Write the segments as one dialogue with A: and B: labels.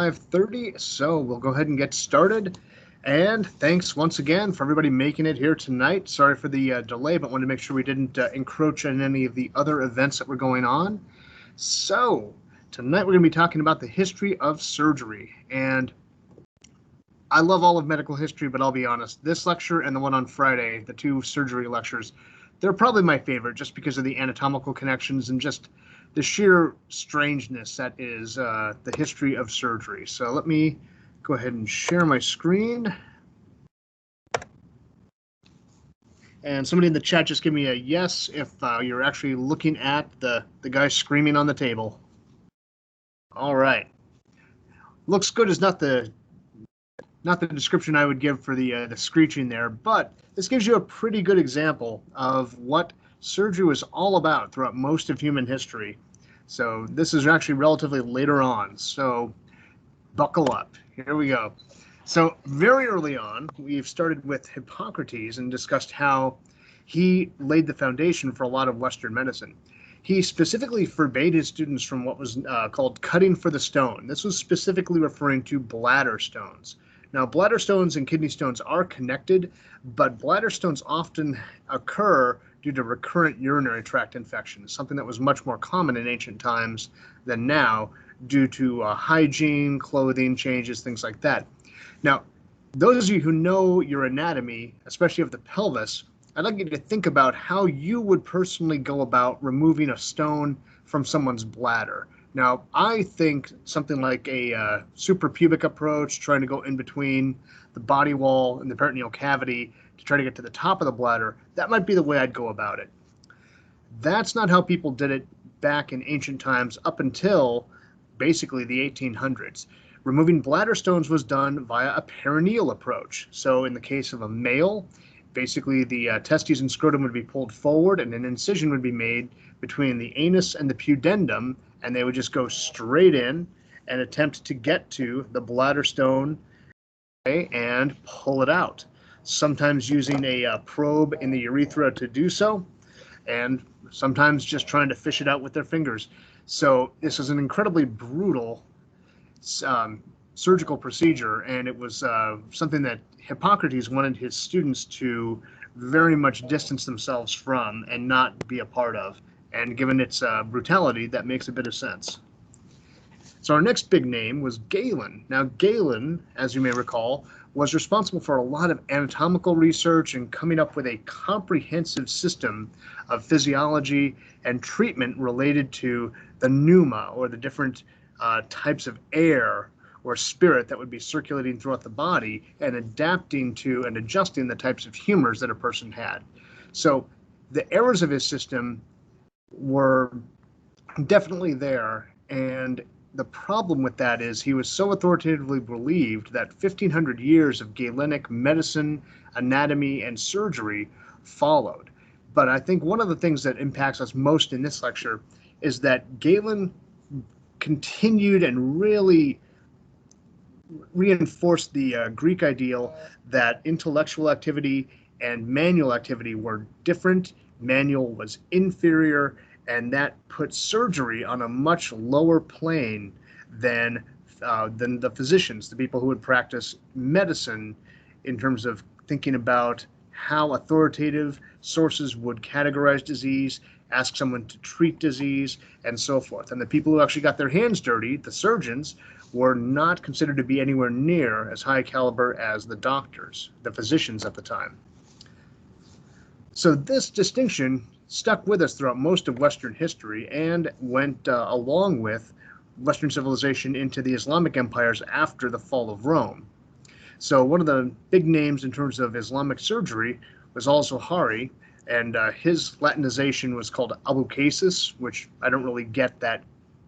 A: 5:30, so we'll go ahead and get started. And thanks once again for everybody making it here tonight. Sorry for the delay, but wanted to make sure we didn't encroach on any of the other events that were going on. So tonight we're going to be talking about the history of surgery. And I love all of medical history, but I'll be honest, this lecture and the one on Friday, the two surgery lectures, they're probably my favorite just because of the anatomical connections and just the sheer strangeness that is the history of surgery. So let me go ahead and share my screen. And somebody in the chat just give me a yes if you're actually looking at the guy screaming on the table. All right. Looks good is not the description I would give for the screeching there, but this gives you a pretty good example of what surgery was all about throughout most of human history. So this is actually relatively later on, so buckle up. Here we go. So very early on, we've started with Hippocrates and discussed how he laid the foundation for a lot of Western medicine. He specifically forbade his students from what was called cutting for the stone. This was specifically referring to bladder stones. Now, bladder stones and kidney stones are connected, but bladder stones often occur due to recurrent urinary tract infections, something that was much more common in ancient times than now due to hygiene, clothing changes, things like that. Now, those of you who know your anatomy, especially of the pelvis, I'd like you to think about how you would personally go about removing a stone from someone's bladder. Now, I think something like a suprapubic approach, trying to go in between the body wall and the peritoneal cavity to try to get to the top of the bladder, that might be the way I'd go about it. That's not how people did it back in ancient times up until basically the 1800s. Removing bladder stones was done via a perineal approach. So in the case of a male, basically the testes and scrotum would be pulled forward and an incision would be made between the anus and the pudendum, and they would just go straight in and attempt to get to the bladder stone and pull it out, sometimes using a probe in the urethra to do so, and sometimes just trying to fish it out with their fingers. So this is an incredibly brutal surgical procedure, and it was something that Hippocrates wanted his students to very much distance themselves from and not be a part of. And given its brutality, that makes a bit of sense. So our next big name was Galen. Now, Galen, as you may recall, was responsible for a lot of anatomical research and coming up with a comprehensive system of physiology and treatment related to the pneuma, or the different types of air or spirit that would be circulating throughout the body and adapting to and adjusting the types of humors that a person had. So the errors of his system were definitely there, and the problem with that is he was so authoritatively believed that 1,500 years of Galenic medicine, anatomy, and surgery followed. But I think one of the things that impacts us most in this lecture is that Galen continued and really reinforced the Greek ideal that intellectual activity and manual activity were different. Manual was inferior, and that put surgery on a much lower plane than the physicians, the people who would practice medicine, in terms of thinking about how authoritative sources would categorize disease, ask someone to treat disease, and so forth. And the people who actually got their hands dirty, the surgeons, were not considered to be anywhere near as high caliber as the doctors, the physicians at the time. So this distinction stuck with us throughout most of Western history and went along with Western civilization into the Islamic empires after the fall of Rome. So one of the big names in terms of Islamic surgery was al-Zuhairi, and his Latinization was called Abulcasis, which I don't really get that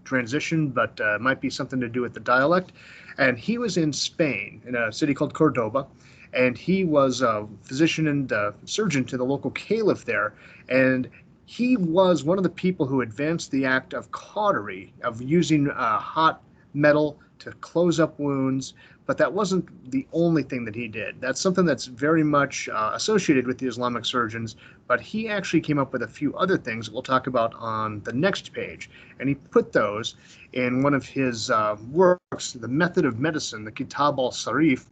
A: transition, but might be something to do with the dialect. And he was in Spain, in a city called Cordoba, and he was a physician and surgeon to the local caliph there, and he was one of the people who advanced the act of cautery, of using hot metal to close up wounds, but that wasn't the only thing that he did. That's something that's very much associated with the Islamic surgeons, but he actually came up with a few other things that we'll talk about on the next page. And he put those in one of his works, The Method of Medicine, the Kitab al-Sarif,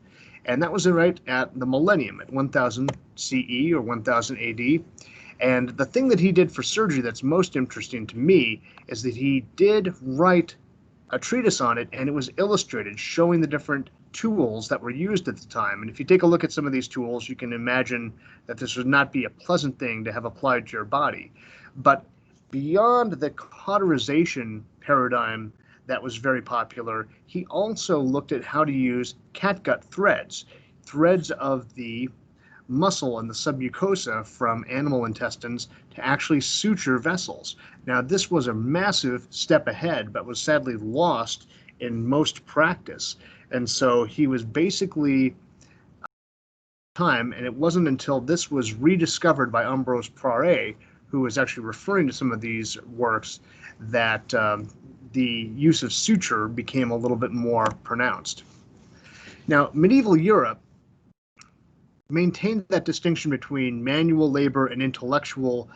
A: and that was right at the millennium, at 1000 CE or 1000 AD. And the thing that he did for surgery that's most interesting to me is that he did write a treatise on it, and it was illustrated, showing the different tools that were used at the time. And if you take a look at some of these tools, you can imagine that this would not be a pleasant thing to have applied to your body. But beyond the cauterization paradigm that was very popular, he also looked at how to use catgut threads, threads of the muscle and the submucosa from animal intestines to actually suture vessels. Now, this was a massive step ahead, but was sadly lost in most practice. And so he was basically time, and it wasn't until this was rediscovered by Ambrose Pare, who was actually referring to some of these works, that the use of suture became a little bit more pronounced. Now, medieval Europe maintained that distinction between manual labor and intellectual,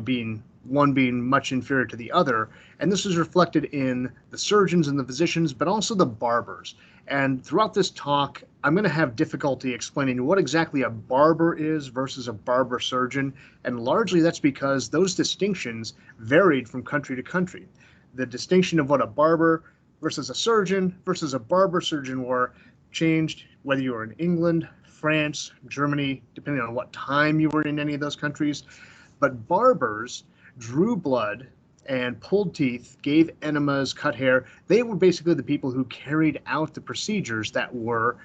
A: being much inferior to the other. And this is reflected in the surgeons and the physicians, but also the barbers. And throughout this talk, I'm going to have difficulty explaining what exactly a barber is versus a barber surgeon. And largely that's because those distinctions varied from country to country. The distinction of what a barber versus a surgeon versus a barber surgeon were changed whether you were in England, France, Germany, depending on what time you were in any of those countries. But barbers drew blood and pulled teeth, gave enemas, cut hair. They were basically the people who carried out the procedures that were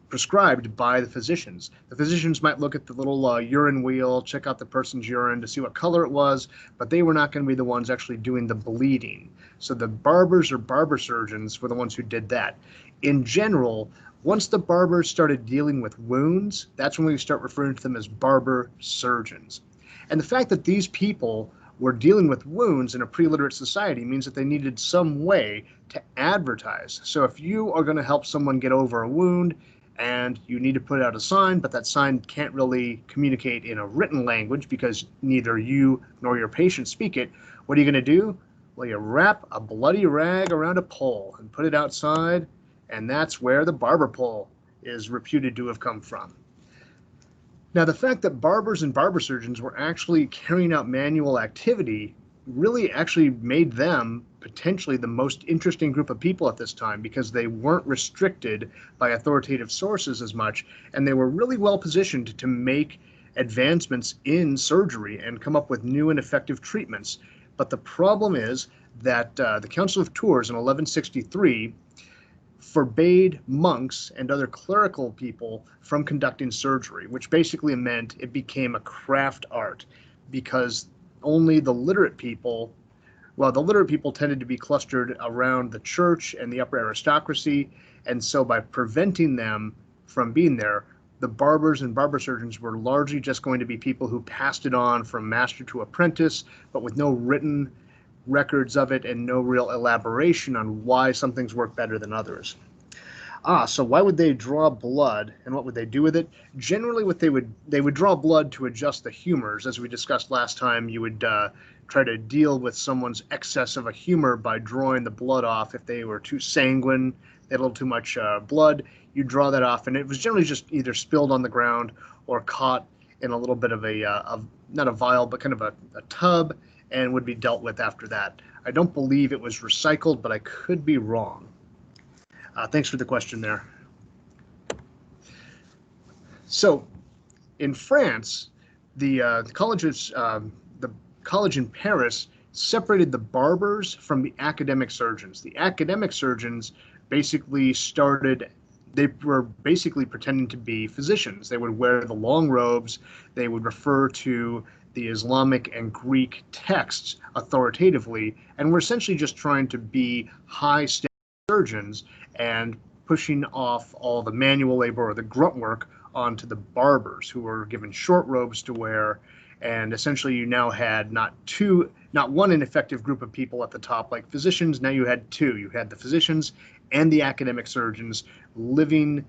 A: prescribed by the physicians. The physicians might look at the little urine wheel, check out the person's urine to see what color it was, but they were not going to be the ones actually doing the bleeding. So the barbers or barber surgeons were the ones who did that. In general, once the barbers started dealing with wounds, that's when we start referring to them as barber surgeons. And the fact that these people were dealing with wounds in a pre-literate society means that they needed some way to advertise. So if you are going to help someone get over a wound and you need to put out a sign, but that sign can't really communicate in a written language because neither you nor your patient speak it, what are you going to do? Well, you wrap a bloody rag around a pole and put it outside, and that's where the barber pole is reputed to have come from. Now, the fact that barbers and barber surgeons were actually carrying out manual activity really actually made them potentially the most interesting group of people at this time, because they weren't restricted by authoritative sources as much, and they were really well positioned to make advancements in surgery and come up with new and effective treatments. But the problem is that the Council of Tours in 1163 forbade monks and other clerical people from conducting surgery, which basically meant it became a craft art, because only the literate people, the literate people tended to be clustered around the church and the upper aristocracy, and so by preventing them from being there, the barbers and barber surgeons were largely just going to be people who passed it on from master to apprentice, but with no written records of it and no real elaboration on why some things work better than others. So why would they draw blood, and what would they do with it? Generally, they would draw blood to adjust the humors. As we discussed last time, you would try to deal with someone's excess of a humor by drawing the blood off. If they were too sanguine, they had a little too much blood, you draw that off, and it was generally just either spilled on the ground or caught in a little bit of not a vial, but kind of a tub, and would be dealt with after that. I don't believe it was recycled, but I could be wrong. Thanks for the question there. So, in France, the college in Paris separated the barbers from the academic surgeons. The academic surgeons basically they were basically pretending to be physicians. They would wear the long robes. They would refer to the Islamic and Greek texts authoritatively, and were essentially just trying to be high-standard surgeons and pushing off all the manual labor or the grunt work onto the barbers, who were given short robes to wear And essentially you now had not one ineffective group of people at the top like physicians. Now you had two. You had the physicians and the academic surgeons living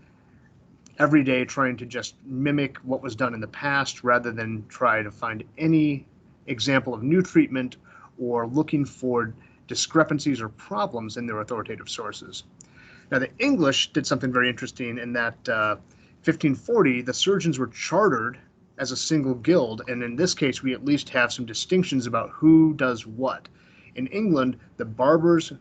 A: every day trying to just mimic what was done in the past rather than try to find any example of new treatment or looking for discrepancies or problems in their authoritative sources. Now, the English did something very interesting in that 1540, the surgeons were chartered as a single guild, and in this case, we at least have some distinctions about who does what. In England, the barbers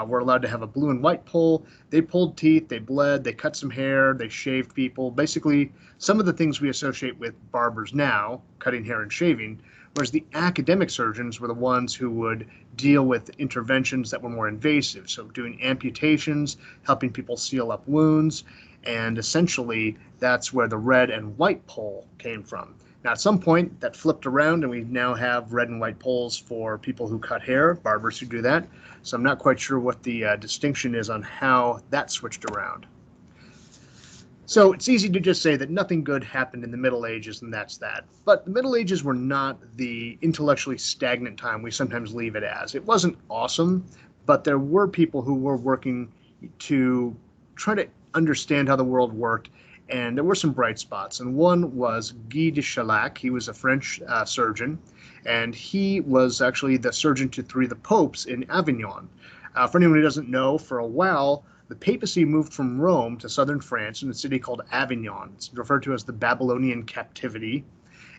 A: were allowed to have a blue and white pole. They pulled teeth, they bled, they cut some hair, they shaved people. Basically, some of the things we associate with barbers now, cutting hair and shaving, whereas the academic surgeons were the ones who would deal with interventions that were more invasive. So doing amputations, helping people seal up wounds, and essentially that's where the red and white pole came from. Now, at some point, that flipped around, and we now have red and white poles for people who cut hair, barbers who do that. So I'm not quite sure what the distinction is on how that switched around. So it's easy to just say that nothing good happened in the Middle Ages, and that's that. But the Middle Ages were not the intellectually stagnant time we sometimes leave it as. It wasn't awesome, but there were people who were working to try to understand how the world worked, and there were some bright spots. And one was Guy de Chauliac. He was a French surgeon, and he was actually the surgeon to three of the popes in Avignon. For anyone who doesn't know, for a while, the papacy moved from Rome to southern France in a city called Avignon. It's referred to as the Babylonian captivity.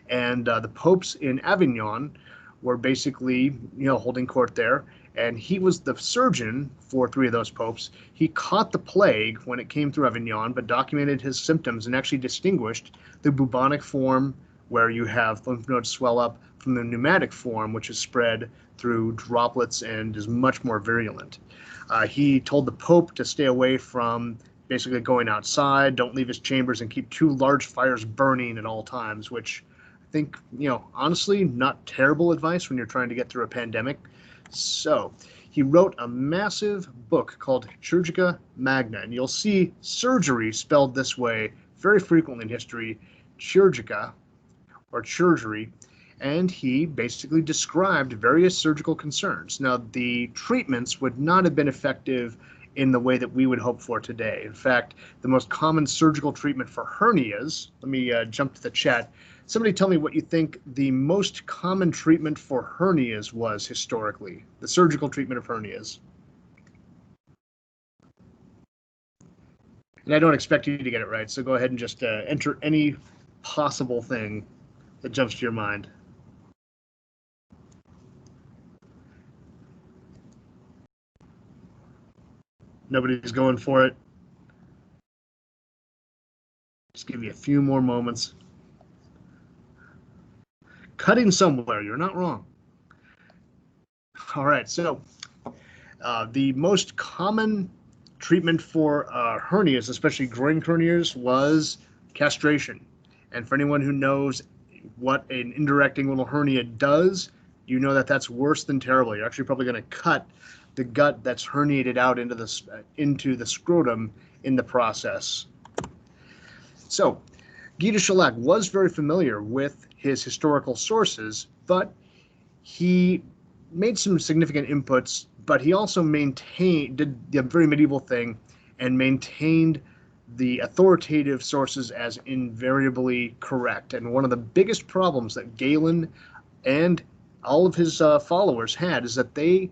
A: And the popes in Avignon were basically, holding court there. And he was the surgeon for three of those popes. He caught the plague when it came through Avignon, but documented his symptoms and actually distinguished the bubonic form, where you have lymph nodes swell up, from the pneumatic form, which is spread through droplets and is much more virulent. He told the Pope to stay away from basically going outside, don't leave his chambers, and keep two large fires burning at all times, which I think, honestly, not terrible advice when you're trying to get through a pandemic. So he wrote a massive book called Chirurgia Magna, and you'll see surgery spelled this way very frequently in history, chirurgica, or chirurgery, and he basically described various surgical concerns. Now, the treatments would not have been effective in the way that we would hope for today. In fact, the most common surgical treatment for hernias, let me jump to the chat. Somebody tell me what you think the most common treatment for hernias was historically, the surgical treatment of hernias. And I don't expect you to get it right, so go ahead and just enter any possible thing that jumps to your mind. Nobody's going for it. Just give you a few more moments. Cutting somewhere, you're not wrong. All right, so the most common treatment for hernias, especially groin hernias, was castration. And for anyone who knows what an indirect inguinal hernia does, you know that that's worse than terrible. You're actually probably going to cut the gut that's herniated out into the scrotum in the process. So Guy de Chauliac was very familiar with his historical sources, but he made some significant inputs, but he also did the very medieval thing and maintained the authoritative sources as invariably correct. And one of the biggest problems that Galen and all of his followers had is that they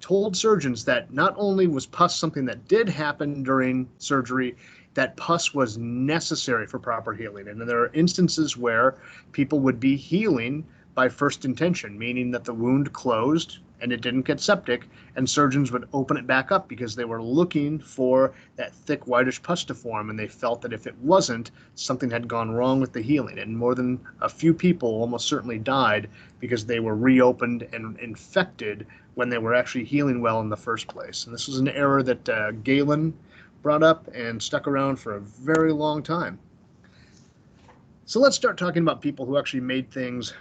A: told surgeons that not only was pus something that did happen during surgery, that pus was necessary for proper healing. And there are instances where people would be healing by first intention, meaning that the wound closed and it didn't get septic, and surgeons would open it back up because they were looking for that thick, whitish pus to form, and they felt that if it wasn't, something had gone wrong with the healing. And more than a few people almost certainly died because they were reopened and infected when they were actually healing well in the first place. And this was an error that Galen brought up and stuck around for a very long time. So let's start talking about people who actually made things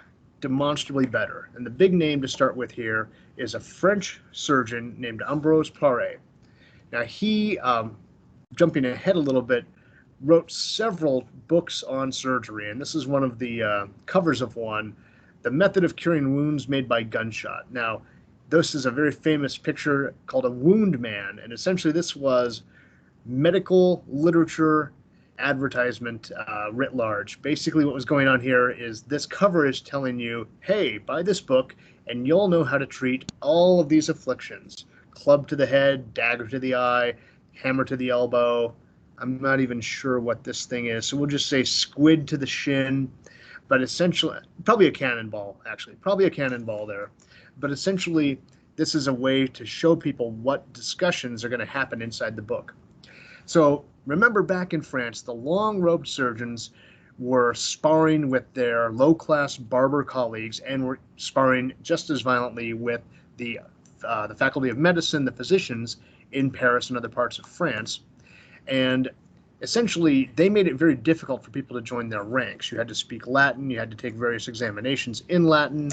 A: demonstrably better. And the big name to start with here is a French surgeon named Ambrose Pare. Now he, jumping ahead a little bit, wrote several books on surgery, and this is one of the covers of one the method of curing wounds made by gunshot. Now, this is a very famous picture called a wound man, and essentially this was medical literature advertisement writ large. Basically, what was going on here is this cover is telling you, hey, buy this book, and you'll know how to treat all of these afflictions. Club to the head, dagger to the eye, hammer to the elbow. I'm not even sure what this thing is, so we'll just say squid to the shin. But essentially, probably a cannonball, actually. Probably a cannonball there. But essentially, this is a way to show people what discussions are going to happen inside the book. So remember back in France, the long-robed surgeons were sparring with their low-class barber colleagues and were sparring just as violently with the faculty of medicine, the physicians in Paris and other parts of France. And essentially, they made it very difficult for people to join their ranks. You had to speak Latin, you had to take various examinations in Latin,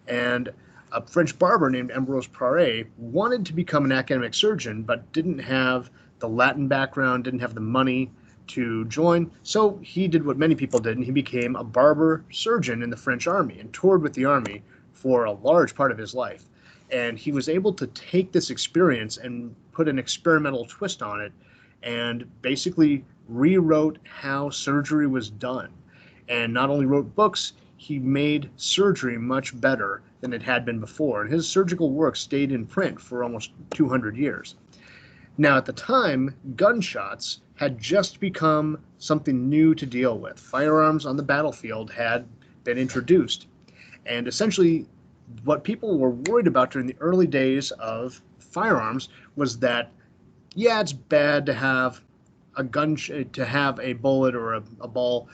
A: and a French barber named Ambrose Pare wanted to become an academic surgeon, but didn't have the Latin background, didn't have the money to join. So he did what many people did, and he became a barber surgeon in the French army and toured with the army for a large part of his life. And he was able to take this experience and put an experimental twist on it and basically rewrote how surgery was done. And not only wrote books, he made surgery much better than it had been before. And his surgical work stayed in print for almost 200 years. Now, at the time, gunshots had just become something new to deal with. Firearms on the battlefield had been introduced. And essentially, what people were worried about during the early days of firearms was that, yeah, it's bad to have a bullet or a ball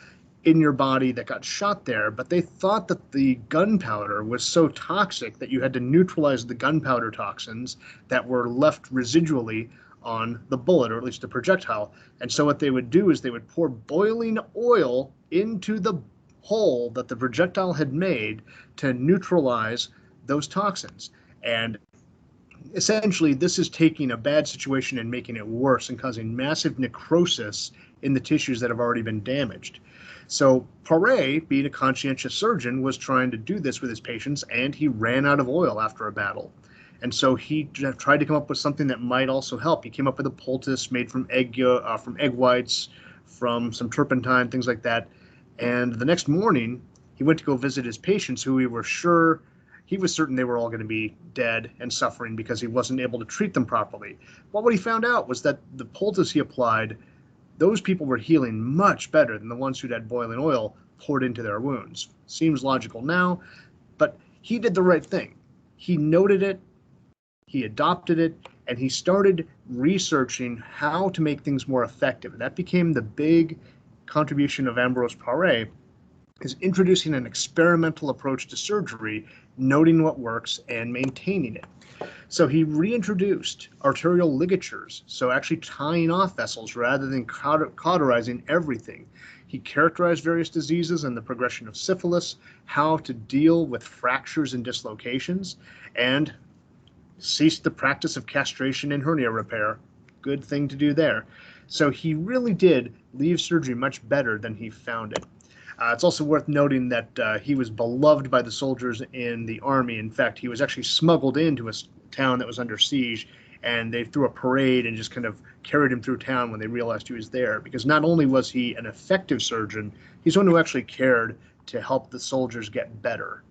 A: in your body that got shot there, but they thought that the gunpowder was so toxic that you had to neutralize the gunpowder toxins that were left residually on the bullet, or at least the projectile. And so what they would do is they would pour boiling oil into the hole that the projectile had made to neutralize those toxins. And essentially, this is taking a bad situation and making it worse and causing massive necrosis in the tissues that have already been damaged. So Pare, being a conscientious surgeon, was trying to do this with his patients, and he ran out of oil after a battle. And so he tried to come up with something that might also help. He came up with a poultice made from egg whites, from some turpentine, things like that. And the next morning, he went to go visit his patients, who he was certain they were all going to be dead and suffering because he wasn't able to treat them properly. But what he found out was that the poultice he applied, those people were healing much better than the ones who'd had boiling oil poured into their wounds. Seems logical now, but he did the right thing. He noted it, he adopted it, and he started researching how to make things more effective. And that became the big contribution of Ambrose Pare, is introducing an experimental approach to surgery, noting what works and maintaining it. So he reintroduced arterial ligatures, so actually tying off vessels rather than cauterizing everything. He characterized various diseases and the progression of syphilis, how to deal with fractures and dislocations, and ceased the practice of castration and hernia repair. Good thing to do there. So he really did leave surgery much better than he found it. It's also worth noting that he was beloved by the soldiers in the army. In fact, he was actually smuggled into a town that was under siege, and they threw a parade and just kind of carried him through town when they realized he was there. Because not only was he an effective surgeon, he's one who actually cared to help the soldiers get better.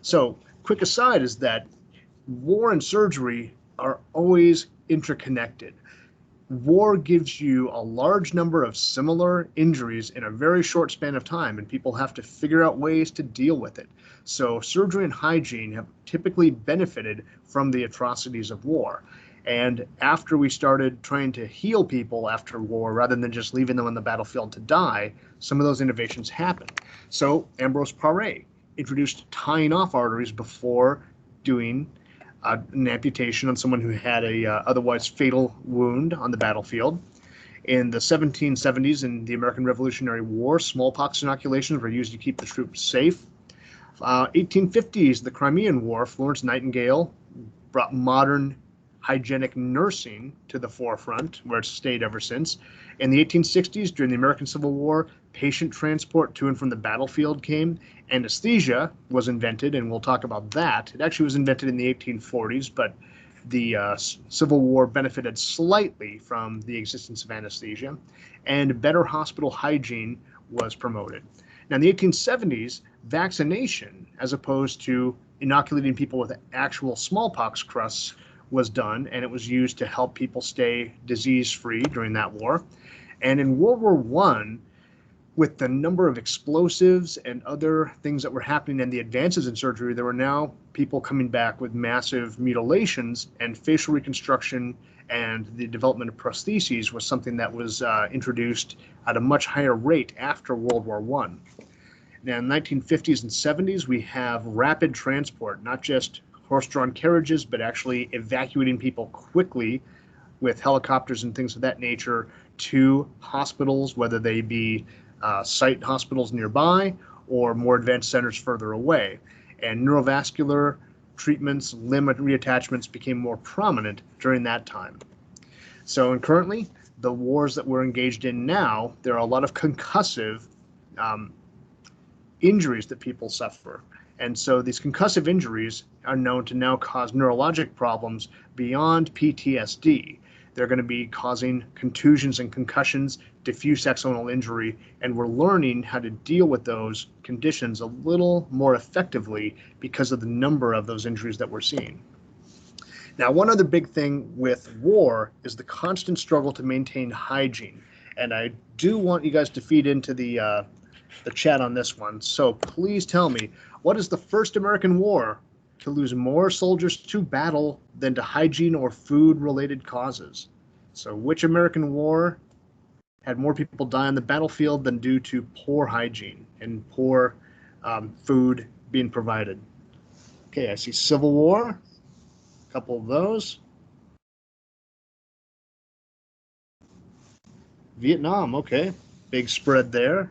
A: So, quick aside is that war and surgery are always interconnected. War gives you a large number of similar injuries in a very short span of time, and people have to figure out ways to deal with it. So surgery and hygiene have typically benefited from the atrocities of war. And after we started trying to heal people after war, rather than just leaving them on the battlefield to die, some of those innovations happened. So Ambrose Pare introduced tying off arteries before doing an amputation on someone who had a otherwise fatal wound on the battlefield. In the 1770s, in the American Revolutionary War, smallpox inoculations were used to keep the troops safe. 1850s, the Crimean War, Florence Nightingale brought modern hygienic nursing to the forefront, where it's stayed ever since. In the 1860s, during the American Civil War, patient transport to and from the battlefield came. Anesthesia was invented, and we'll talk about that. It actually was invented in the 1840s, but the Civil War benefited slightly from the existence of anesthesia, and better hospital hygiene was promoted. Now, in the 1870s, vaccination, as opposed to inoculating people with actual smallpox crusts, was done, and it was used to help people stay disease-free during that war. And in World War I, with the number of explosives and other things that were happening and the advances in surgery, there were now people coming back with massive mutilations, and facial reconstruction and the development of prostheses was something that was introduced at a much higher rate after World War I. Now, in the 1950s and 70s, we have rapid transport, not just horse-drawn carriages, but actually evacuating people quickly with helicopters and things of that nature to hospitals, whether they be site hospitals nearby or more advanced centers further away. And neurovascular treatments, limb reattachments became more prominent during that time. So, and currently, the wars that we're engaged in now, there are a lot of concussive injuries that people suffer. And so these concussive injuries are known to now cause neurologic problems beyond PTSD. They're going to be causing contusions and concussions, diffuse axonal injury, and we're learning how to deal with those conditions a little more effectively because of the number of those injuries that we're seeing. Now, one other big thing with war is the constant struggle to maintain hygiene. And I do want you guys to feed into the chat on this one. So please tell me, what is the first American war to lose more soldiers to battle than to hygiene or food-related causes? So which American war had more people die on the battlefield than due to poor hygiene and poor food being provided? Okay, I see Civil War, a couple of those. Vietnam, okay, big spread there.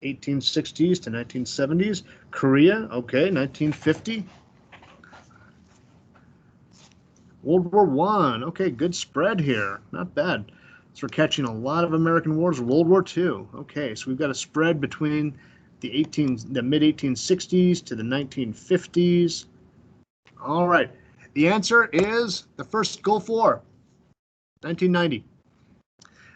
A: 1860s to 1970s. Korea, okay, 1950. World War I, okay, good spread here, not bad. So we're catching a lot of American wars. World War II, okay, so we've got a spread between the mid-1860s to the 1950s. All right, the answer is the first Gulf War, 1990.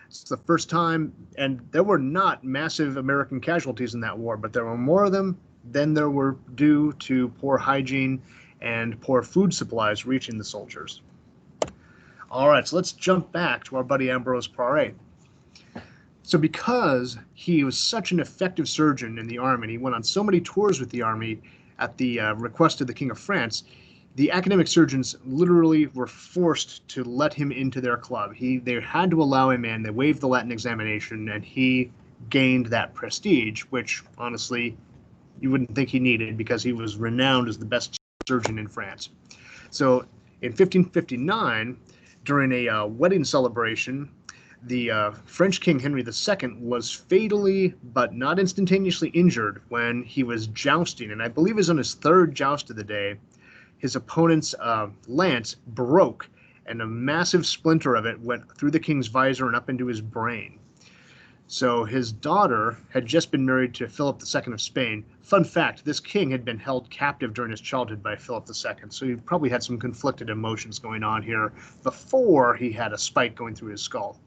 A: It's the first time, and there were not massive American casualties in that war, but there were more of them than there were due to poor hygiene and poor food supplies reaching the soldiers. All right, so let's jump back to our buddy Ambrose Pare. So because he was such an effective surgeon in the army, and he went on so many tours with the army at the request of the King of France, the academic surgeons literally were forced to let him into their club. They had to allow him in. They waived the Latin examination, and he gained that prestige, which honestly you wouldn't think he needed because he was renowned as the best surgeon in France. So in 1559, during a wedding celebration, the French King Henry II was fatally but not instantaneously injured when he was jousting, and I believe it was on his third joust of the day. His opponent's lance broke, and a massive splinter of it went through the king's visor and up into his brain. So his daughter had just been married to Philip II of Spain. Fun fact, this king had been held captive during his childhood by Philip II, so he probably had some conflicted emotions going on here before he had a spike going through his skull.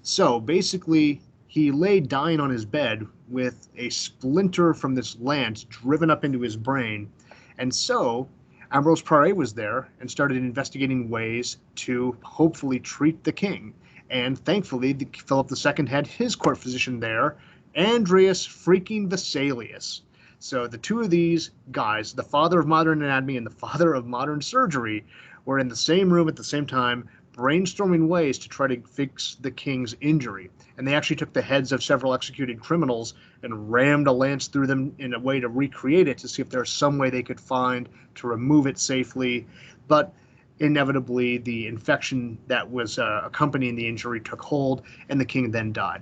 A: So basically, he lay dying on his bed with a splinter from this lance driven up into his brain, and so Ambrose Pare was there and started investigating ways to hopefully treat the king. And thankfully, Philip II had his court physician there, Andreas freaking Vesalius. So the two of these guys, the father of modern anatomy and the father of modern surgery, were in the same room at the same time, brainstorming ways to try to fix the king's injury. And they actually took the heads of several executed criminals and rammed a lance through them in a way to recreate it to see if there's some way they could find to remove it safely. But inevitably, the infection that was accompanying the injury took hold, and the king then died.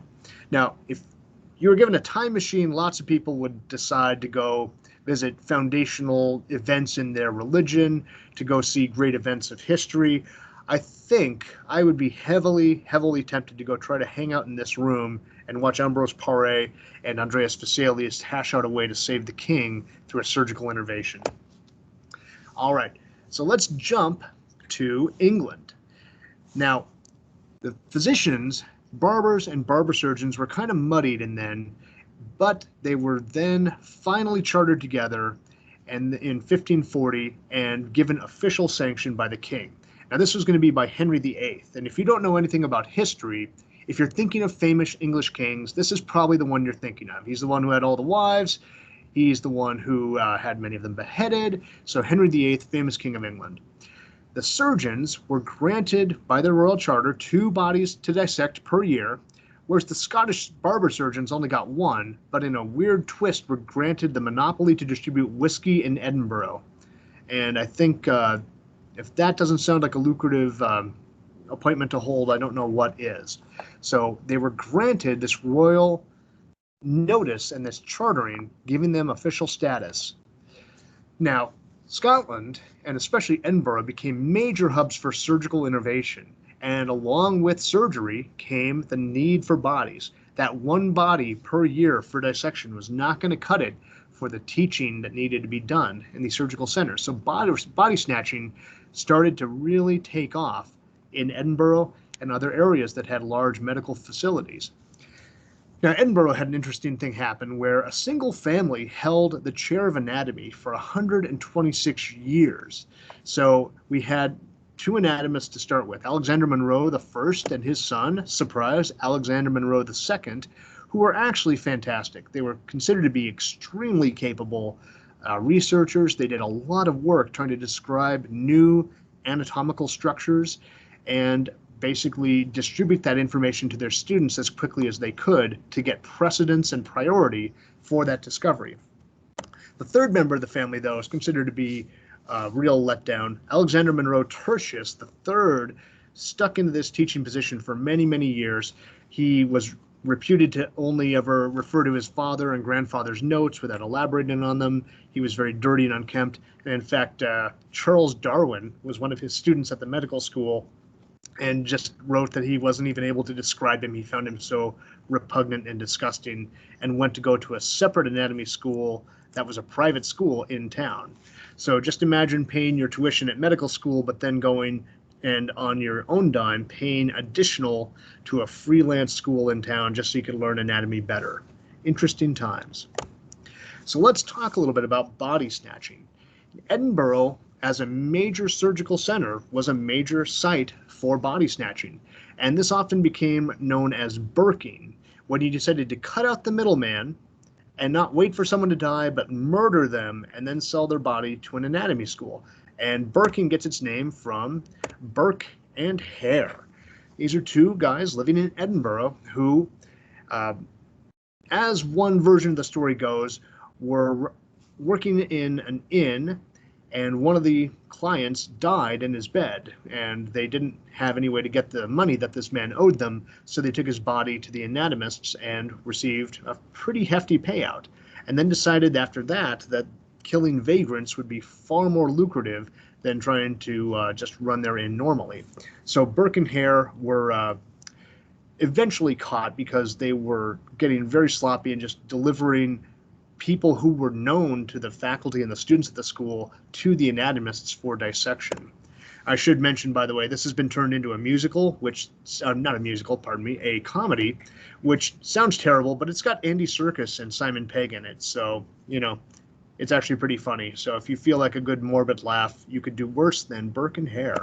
A: Now, if you were given a time machine, lots of people would decide to go visit foundational events in their religion, to go see great events of history. I think I would be heavily, heavily tempted to go try to hang out in this room and watch Ambrose Pare and Andreas Vesalius hash out a way to save the king through a surgical intervention. All right, so let's jump to England. Now, the physicians, barbers, and barber surgeons were kind of muddied in then, but they were then finally chartered together and in 1540 and given official sanction by the king. Now, this was going to be by Henry VIII, and if you don't know anything about history, if you're thinking of famous English kings, this is probably the one you're thinking of. He's the one who had all the wives. He's the one who had many of them beheaded. So Henry VIII, famous king of England. The surgeons were granted by their royal charter 2 bodies to dissect per year, whereas the Scottish barber surgeons only got 1, but in a weird twist were granted the monopoly to distribute whiskey in Edinburgh. And I think if that doesn't sound like a lucrative appointment to hold, I don't know what is. So they were granted this royal notice and this chartering, giving them official status. Now, Scotland, and especially Edinburgh, became major hubs for surgical innovation, and along with surgery came the need for bodies. That 1 body per year for dissection was not going to cut it for the teaching that needed to be done in these surgical centers. So body snatching started to really take off in Edinburgh and other areas that had large medical facilities. Now, Edinburgh had an interesting thing happen where a single family held the chair of anatomy for 126 years. So we had 2 anatomists to start with, Alexander Monro the first and his son, surprise, Alexander Monro the second, who were actually fantastic. They were considered to be extremely capable researchers. They did a lot of work trying to describe new anatomical structures and basically distribute that information to their students as quickly as they could to get precedence and priority for that discovery. The third member of the family, though, is considered to be a real letdown. Alexander Monro Tertius III stuck into this teaching position for many, many years. He was reputed to only ever refer to his father and grandfather's notes without elaborating on them. He was very dirty and unkempt. And in fact, Charles Darwin was one of his students at the medical school and just wrote that he wasn't even able to describe him. He found him so repugnant and disgusting and went to go to a separate anatomy school that was a private school in town. So just imagine paying your tuition at medical school, but then going and on your own dime paying additional to a freelance school in town just so you could learn anatomy better. Interesting times. So let's talk a little bit about body snatching. Edinburgh, as a major surgical center, was a major site for body snatching. And this often became known as Burking, when you decided to cut out the middleman and not wait for someone to die, but murder them and then sell their body to an anatomy school. And Burking gets its name from Burke and Hare. These are 2 guys living in Edinburgh who, as one version of the story goes, were working in an inn, and one of the clients died in his bed, and they didn't have any way to get the money that this man owed them, so they took his body to the anatomists and received a pretty hefty payout, and then decided after that that killing vagrants would be far more lucrative than trying to just run their inn normally. So Burke and Hare were eventually caught because they were getting very sloppy and just delivering people who were known to the faculty and the students at the school to the anatomists for dissection. I should mention, by the way, this has been turned into a musical, which, not a musical, pardon me, a comedy, which sounds terrible, but it's got Andy Serkis and Simon Pegg in it. So, you know, it's actually pretty funny. So if you feel like a good morbid laugh, you could do worse than Burke and Hare.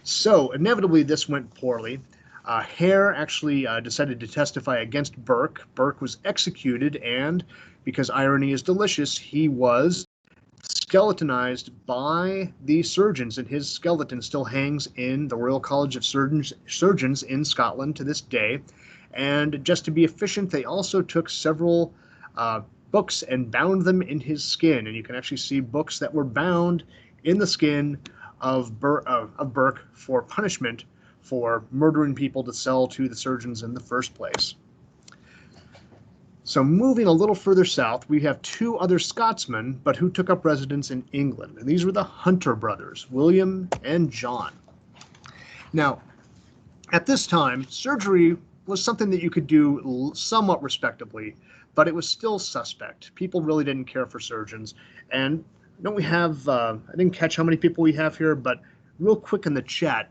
A: So inevitably, this went poorly. Hare actually decided to testify against Burke. Burke was executed, and because irony is delicious, he was skeletonized by the surgeons, and his skeleton still hangs in the Royal College of Surgeons in Scotland to this day. And just to be efficient, they also took several books and bound them in his skin, and you can actually see books that were bound in the skin of Burke for punishment for murdering people to sell to the surgeons in the first place. So moving a little further south, we have 2 other Scotsmen, but who took up residence in England. And these were the Hunter brothers, William and John. Now, at this time, surgery was something that you could do somewhat respectably, but it was still suspect. People really didn't care for surgeons. And don't we have, I didn't catch how many people we have here, but real quick in the chat,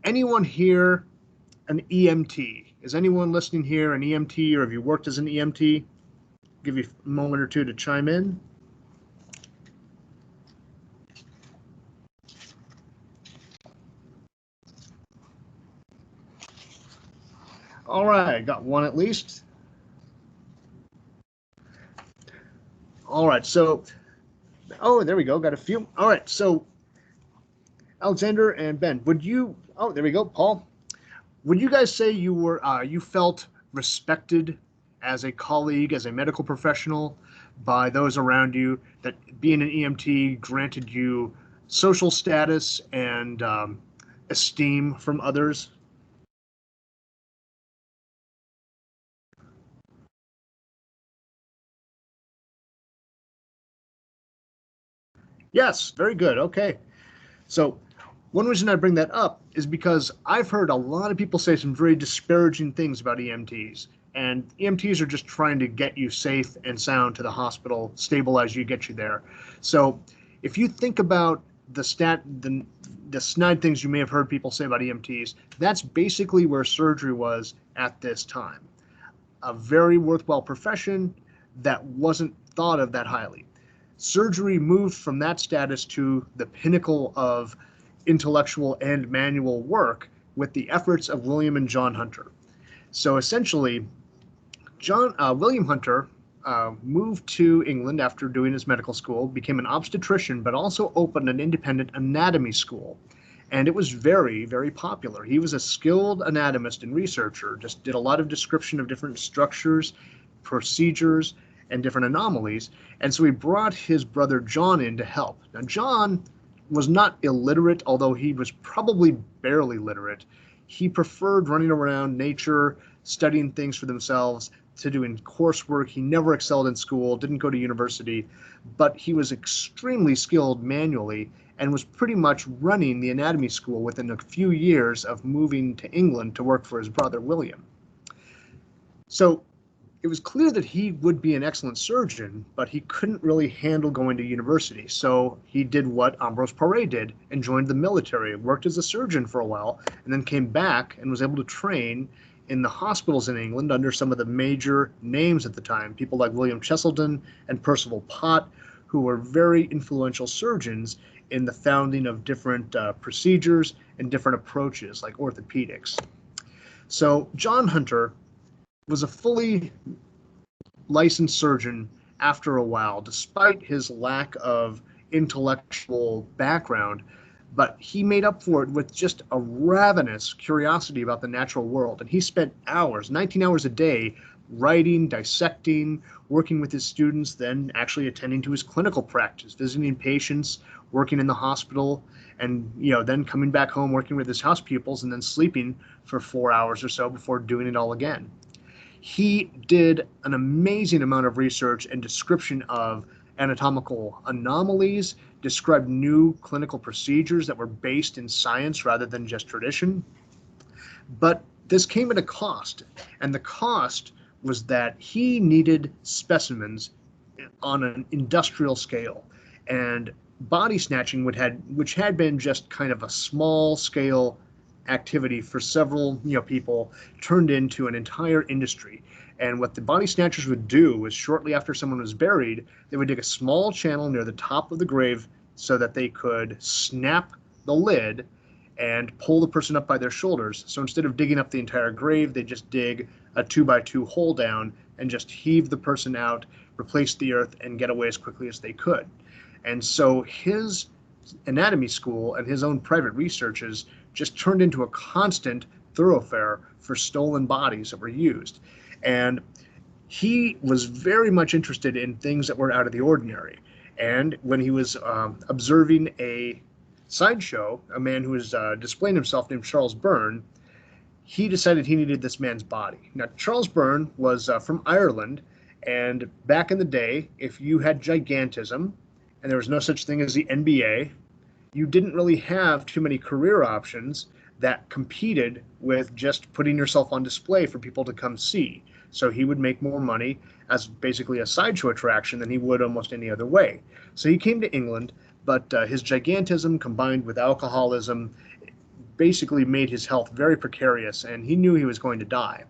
A: anyone here an EMT? Is anyone listening here an EMT, or have you worked as an EMT? Give you a moment or two to chime in. All right, got one at least. All right, so, oh, there we go, got a few. All right, so Alexander and Ben, would you, oh, there we go, Paul. Would you guys say you were, you felt respected as a colleague, as a medical professional by those around you, that being an EMT granted you social status and esteem from others? Yes, very good. Okay. So one reason I bring that up is because I've heard a lot of people say some very disparaging things about EMTs. And EMTs are just trying to get you safe and sound to the hospital, stabilize you, get you there. So if you think about the snide things you may have heard people say about EMTs, that's basically where surgery was at this time. A very worthwhile profession that wasn't thought of that highly. Surgery moved from that status to the pinnacle of intellectual and manual work with the efforts of William and John Hunter. So essentially, William Hunter moved to England after doing his medical school, became an obstetrician, but also opened an independent anatomy school. And it was very, very popular. He was a skilled anatomist and researcher, just did a lot of description of different structures, procedures, and different anomalies. And so he brought his brother John in to help. Now, John was not illiterate, although he was probably barely literate. He preferred running around nature, studying things for themselves, to doing coursework. He never excelled in school, didn't go to university, but he was extremely skilled manually and was pretty much running the anatomy school within a few years of moving to England to work for his brother William. So it was clear that he would be an excellent surgeon, but he couldn't really handle going to university. So he did what Ambrose Pare did and joined the military, worked as a surgeon for a while, and then came back and was able to train in the hospitals in England under some of the major names at the time, people like William Cheselden and Percival Pott, who were very influential surgeons in the founding of different procedures and different approaches like orthopedics. So John Hunter was a fully licensed surgeon after a while, despite his lack of intellectual background, but he made up for it with just a ravenous curiosity about the natural world. And he spent hours, 19 hours a day, writing, dissecting, working with his students, then actually attending to his clinical practice, visiting patients, working in the hospital, and then coming back home, working with his house pupils, and then sleeping for 4 hours or so before doing it all again. He did an amazing amount of research and description of anatomical anomalies, described new clinical procedures that were based in science rather than just tradition. But this came at a cost, and the cost was that he needed specimens on an industrial scale. And body snatching, which had been just kind of a small scale activity for several people, turned into an entire industry. And what the body snatchers would do was, shortly after someone was buried, they would dig a small channel near the top of the grave so that they could snap the lid and pull the person up by their shoulders. So instead of digging up the entire grave, they just dig a 2x2 hole down and just heave the person out, replace the earth, and get away as quickly as they could. And so his anatomy school and his own private researches just turned into a constant thoroughfare for stolen bodies that were used. And he was very much interested in things that were out of the ordinary. And when he was observing a sideshow, a man who was displaying himself named Charles Byrne, he decided he needed this man's body. Now, Charles Byrne was from Ireland, and back in the day, if you had gigantism, and there was no such thing as the NBA, you didn't really have too many career options that competed with just putting yourself on display for people to come see. So he would make more money as basically a sideshow attraction than he would almost any other way. So he came to England, but his gigantism combined with alcoholism basically made his health very precarious, and he knew he was going to die.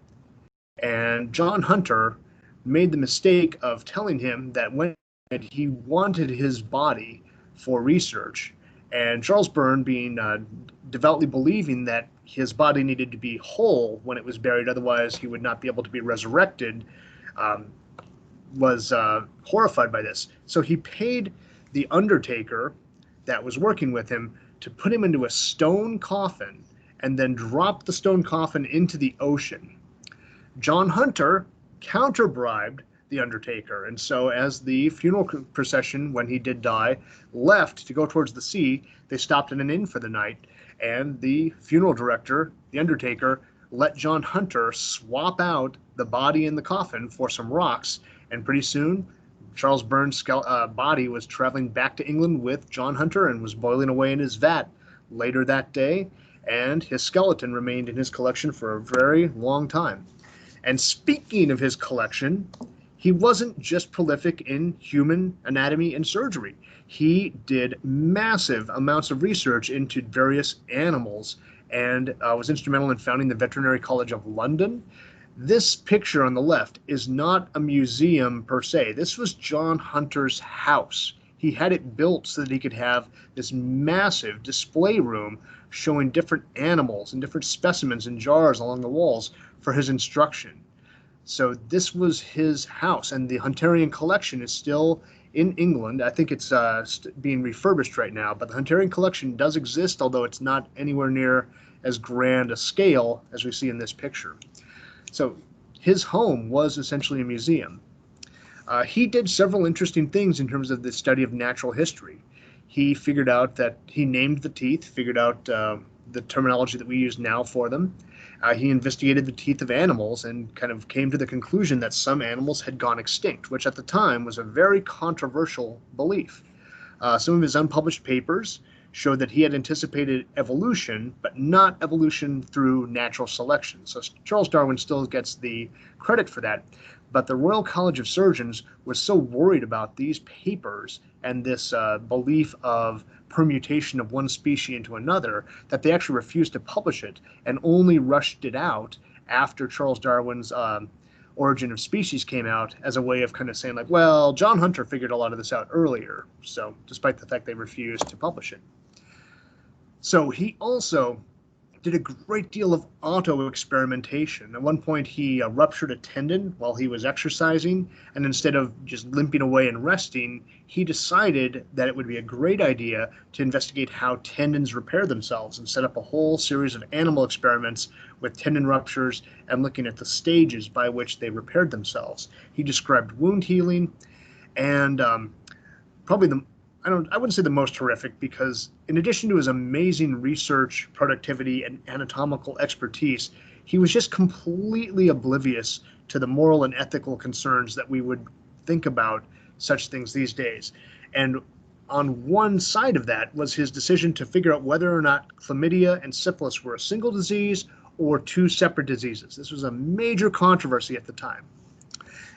A: And John Hunter made the mistake of telling him that when he wanted his body for research, and Charles Byrne, being devoutly believing that his body needed to be whole when it was buried, otherwise he would not be able to be resurrected, was horrified by this. So he paid the undertaker that was working with him to put him into a stone coffin and then drop the stone coffin into the ocean. John Hunter counter-bribed the undertaker, and so as the funeral procession, when he did die, left to go towards the sea, they stopped in an inn for the night, and the funeral director, the undertaker, let John Hunter swap out the body in the coffin for some rocks, and pretty soon Charles Byrne's body was traveling back to England with John Hunter and was boiling away in his vat later that day, and his skeleton remained in his collection for a very long time. And speaking of his collection, he wasn't just prolific in human anatomy and surgery. He did massive amounts of research into various animals and was instrumental in founding the Veterinary College of London. This picture on the left is not a museum per se. This was John Hunter's house. He had it built so that he could have this massive display room showing different animals and different specimens in jars along the walls for his instruction. So this was his house, and the Hunterian collection is still in England. I think it's being refurbished right now, but the Hunterian collection does exist, although it's not anywhere near as grand a scale as we see in this picture. So his home was essentially a museum. He did several interesting things in terms of the study of natural history. He figured out that he named the teeth, figured out the terminology that we use now for them. He investigated the teeth of animals and kind of came to the conclusion that some animals had gone extinct, which at the time was a very controversial belief. Some of his unpublished papers showed that he had anticipated evolution, but not evolution through natural selection. So Charles Darwin still gets the credit for that. But the Royal College of Surgeons was so worried about these papers and this belief of permutation of one species into another that they actually refused to publish it and only rushed it out after Charles Darwin's Origin of Species came out as a way of kind of saying like, well, John Hunter figured a lot of this out earlier. So despite the fact they refused to publish it. So he also did a great deal of auto-experimentation. At one point, he ruptured a tendon while he was exercising, and instead of just limping away and resting, he decided that it would be a great idea to investigate how tendons repair themselves and set up a whole series of animal experiments with tendon ruptures and looking at the stages by which they repaired themselves. He described wound healing, and probably I wouldn't say the most horrific, because in addition to his amazing research, productivity, and anatomical expertise, he was just completely oblivious to the moral and ethical concerns that we would think about such things these days. And on one side of that was his decision to figure out whether or not chlamydia and syphilis were a single disease or two separate diseases. This was a major controversy at the time.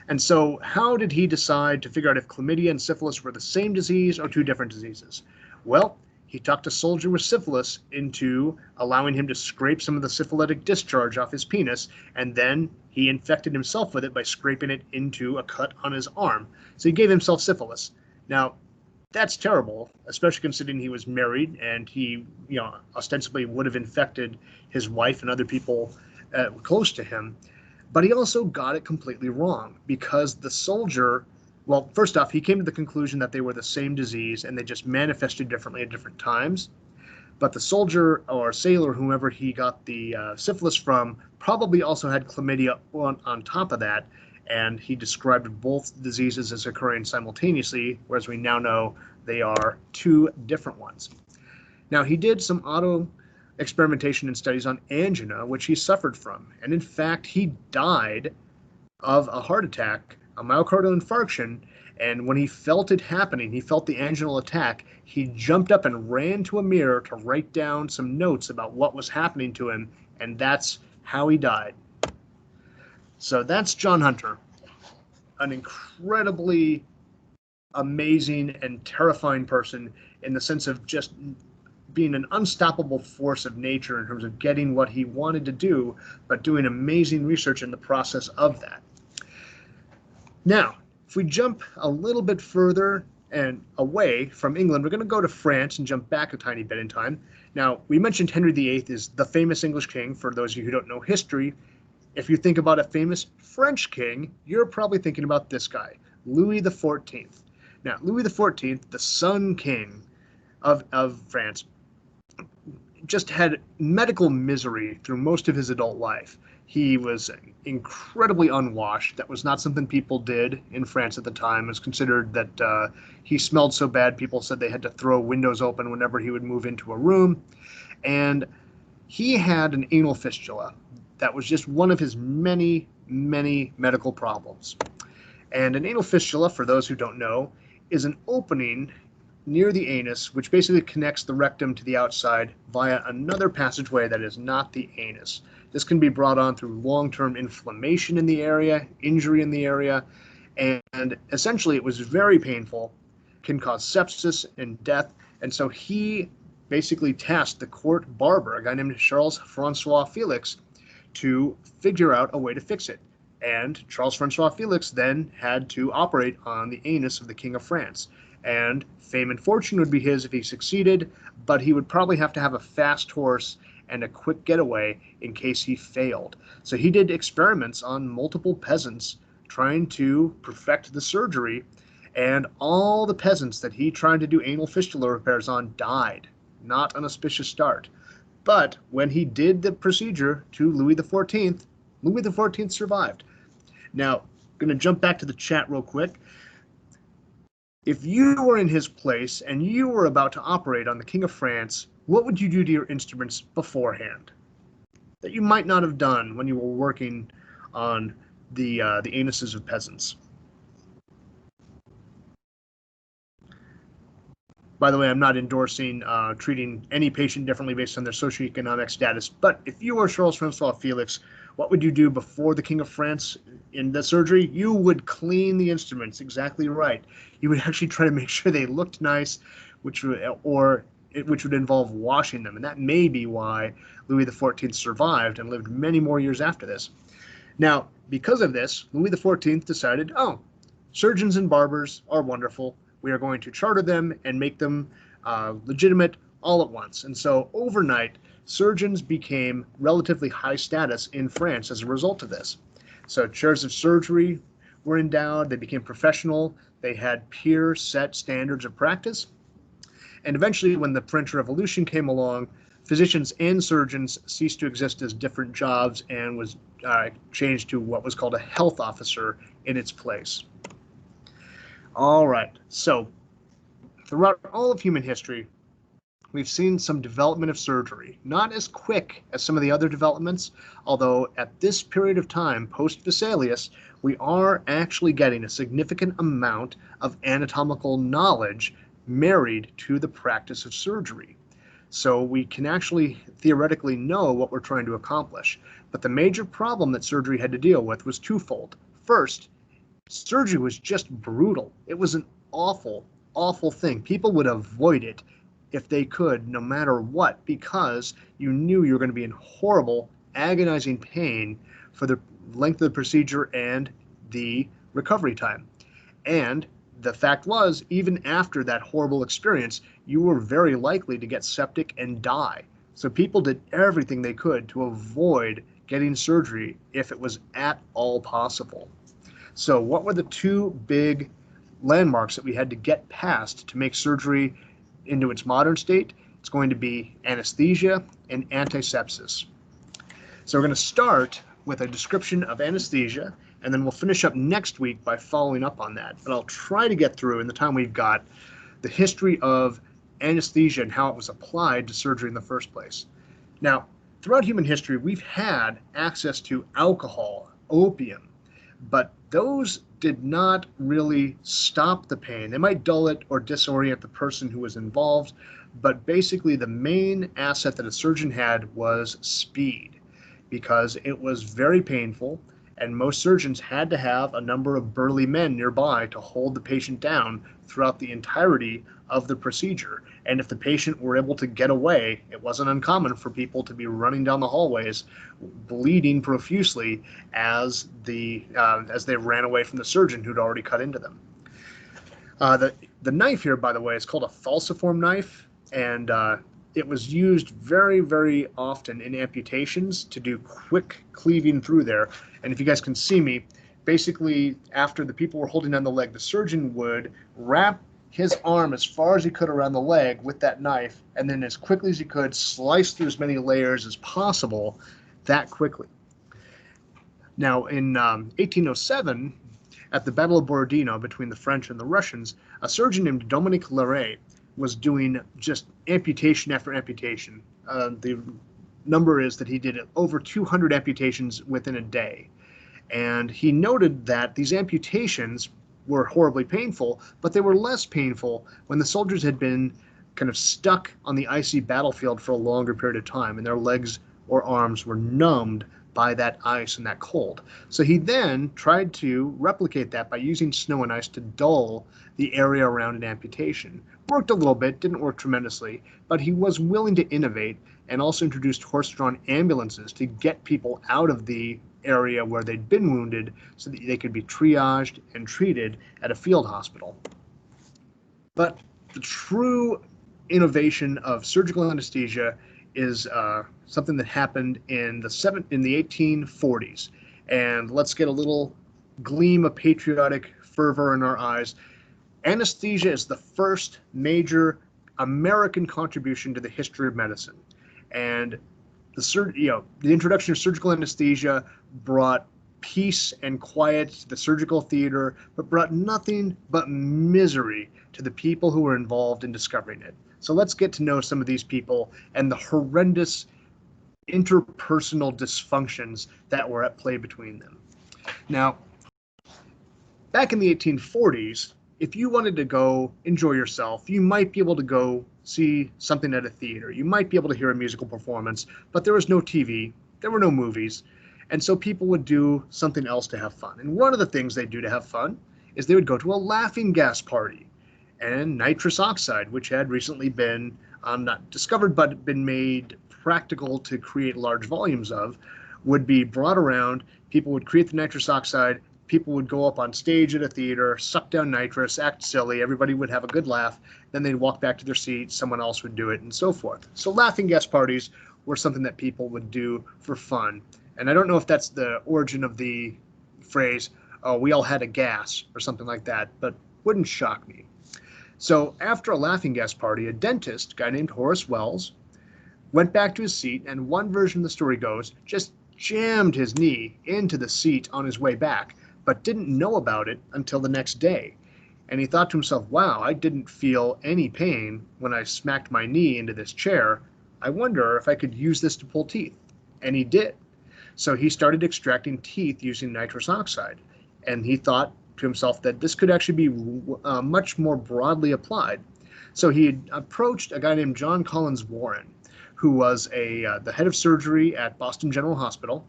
A: And so how did he decide to figure out if chlamydia and syphilis were the same disease or two different diseases? Well, he talked a soldier with syphilis into allowing him to scrape some of the syphilitic discharge off his penis, and then he infected himself with it by scraping it into a cut on his arm. So he gave himself syphilis. Now, that's terrible, especially considering he was married and he, ostensibly would have infected his wife and other people close to him. But he also got it completely wrong, because the soldier, well, first off, he came to the conclusion that they were the same disease and they just manifested differently at different times. But the soldier or sailor, whomever he got the syphilis from, probably also had chlamydia on top of that. And he described both diseases as occurring simultaneously, whereas we now know they are two different ones. Now, he did some experimentation and studies on angina, which he suffered from. And in fact, he died of a heart attack, a myocardial infarction, And when he felt it happening, he felt the anginal attack, he jumped up and ran to a mirror to write down some notes about what was happening to him, and that's how he died. So that's John Hunter, an incredibly amazing and terrifying person in the sense of just being an unstoppable force of nature in terms of getting what he wanted to do, but doing amazing research in the process of that. Now, if we jump a little bit further and away from England, we're going to go to France and jump back a tiny bit in time. Now, we mentioned Henry VIII is the famous English king. For those of you who don't know history, if you think about a famous French king, you're probably thinking about this guy, Louis XIV. Now, Louis XIV, the Sun King of France, just had medical misery through most of his adult life. He was incredibly unwashed. That was not something people did in France at the time. It was considered that he smelled so bad, people said they had to throw windows open whenever he would move into a room. And he had an anal fistula. That was just one of his many, many medical problems. And an anal fistula, for those who don't know, is an opening near the anus, which basically connects the rectum to the outside via another passageway that is not the anus. This can be brought on through long-term inflammation in the area, injury in the area, and essentially it was very painful, can cause sepsis and death. And so he basically tasked the court barber, a guy named Charles Francois Felix, to figure out a way to fix it. And Charles Francois Felix then had to operate on the anus of the King of France. And fame and fortune would be his if he succeeded, but he would probably have to have a fast horse and a quick getaway in case he failed. So he did experiments on multiple peasants trying to perfect the surgery, and all the peasants that he tried to do anal fistula repairs on died. Not an auspicious start. But when he did the procedure to Louis XIV, Louis XIV survived. Now, I'm going to jump back to the chat real quick. If you were in his place and you were about to operate on the King of France, what would you do to your instruments beforehand that you might not have done when you were working on the anuses of peasants? By the way, I'm not endorsing treating any patient differently based on their socioeconomic status, but if you were Charles Francois Felix, what would you do before the King of France in the surgery? You would clean the instruments, exactly right. You would actually try to make sure they looked nice, which would involve washing them. And that may be why Louis XIV survived and lived many more years after this. Now, because of this, Louis XIV decided, oh, surgeons and barbers are wonderful. We are going to charter them and make them legitimate all at once. And so overnight, surgeons became relatively high status in France as a result of this. So chairs of surgery were endowed, they became professional, they had peer set standards of practice. And eventually, when the French Revolution came along, physicians and surgeons ceased to exist as different jobs and was changed to what was called a health officer in its place. All right, so throughout all of human history, we've seen some development of surgery, not as quick as some of the other developments, although at this period of time, post-Vesalius, we are actually getting a significant amount of anatomical knowledge married to the practice of surgery. So we can actually theoretically know what we're trying to accomplish. But the major problem that surgery had to deal with was twofold. First, surgery was just brutal. It was an awful, awful thing. People would avoid it if they could, no matter what, because you knew you were going to be in horrible, agonizing pain for the length of the procedure and the recovery time. And the fact was, even after that horrible experience, you were very likely to get septic and die. So people did everything they could to avoid getting surgery if it was at all possible. So what were the two big landmarks that we had to get past to make surgery into its modern state? It's going to be anesthesia and antisepsis. So we're going to start with a description of anesthesia, and then we'll finish up next week by following up on that. But I'll try to get through, in the time we've got, the history of anesthesia and how it was applied to surgery in the first place. Now, throughout human history, we've had access to alcohol, opium, but those did not really stop the pain. They might dull it or disorient the person who was involved, but basically the main asset that a surgeon had was speed, because it was very painful, and most surgeons had to have a number of burly men nearby to hold the patient down throughout the entirety of the procedure. And if the patient were able to get away, it wasn't uncommon for people to be running down the hallways, bleeding profusely as they ran away from the surgeon who'd already cut into them. The knife here, by the way, is called a falciform knife, and it was used very, very often in amputations to do quick cleaving through there. And if you guys can see me, basically after the people were holding on the leg, the surgeon would wrap his arm as far as he could around the leg with that knife, and then as quickly as he could slice through as many layers as possible that quickly. Now, in 1807, at the Battle of Borodino between the French and the Russians, a surgeon named Dominique Larrey was doing just amputation after amputation. The number is that he did over 200 amputations within a day. And he noted that these amputations were horribly painful, but they were less painful when the soldiers had been kind of stuck on the icy battlefield for a longer period of time, and their legs or arms were numbed by that ice and that cold. So he then tried to replicate that by using snow and ice to dull the area around an amputation. Worked a little bit, didn't work tremendously, but he was willing to innovate and also introduced horse-drawn ambulances to get people out of the area where they'd been wounded so that they could be triaged and treated at a field hospital. But the true innovation of surgical anesthesia is something that happened in the 1840s. And let's get a little gleam of patriotic fervor in our eyes. Anesthesia is the first major American contribution to the history of medicine. And the introduction of surgical anesthesia brought peace and quiet to the surgical theater, but brought nothing but misery to the people who were involved in discovering it. So let's get to know some of these people and the horrendous interpersonal dysfunctions that were at play between them. Now, back in the 1840s, if you wanted to go enjoy yourself, you might be able to go see something at a theater. You might be able to hear a musical performance, but there was no TV, there were no movies, and so people would do something else to have fun. And one of the things they do to have fun is they would go to a laughing gas party. And nitrous oxide, which had recently been not discovered but been made practical to create large volumes of, would be brought around. People would create the nitrous oxide. People would go up on stage at a theater, suck down nitrous, act silly. Everybody would have a good laugh. Then they'd walk back to their seat. Someone else would do it, and so forth. So laughing gas parties were something that people would do for fun. And I don't know if that's the origin of the phrase, oh, we all had a gas or something like that, but wouldn't shock me. So after a laughing gas party, a dentist, a guy named Horace Wells, went back to his seat, and one version of the story goes, just jammed his knee into the seat on his way back, but didn't know about it until the next day. And he thought to himself, wow, I didn't feel any pain when I smacked my knee into this chair. I wonder if I could use this to pull teeth. And he did. So he started extracting teeth using nitrous oxide. And he thought to himself that this could actually be much more broadly applied. So he approached a guy named John Collins Warren, who was the head of surgery at Boston General Hospital.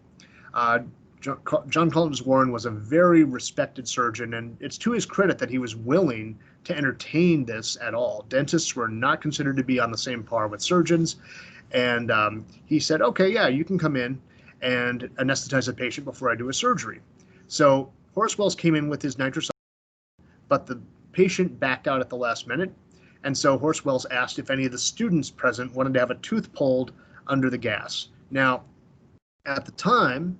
A: John Collins Warren was a very respected surgeon, and it's to his credit that he was willing to entertain this at all. Dentists were not considered to be on the same par with surgeons, and he said, okay, yeah, you can come in and anesthetize a patient before I do a surgery. So Horace Wells came in with his nitrous oxide, but the patient backed out at the last minute, and so Horace Wells asked if any of the students present wanted to have a tooth pulled under the gas. Now, at the time,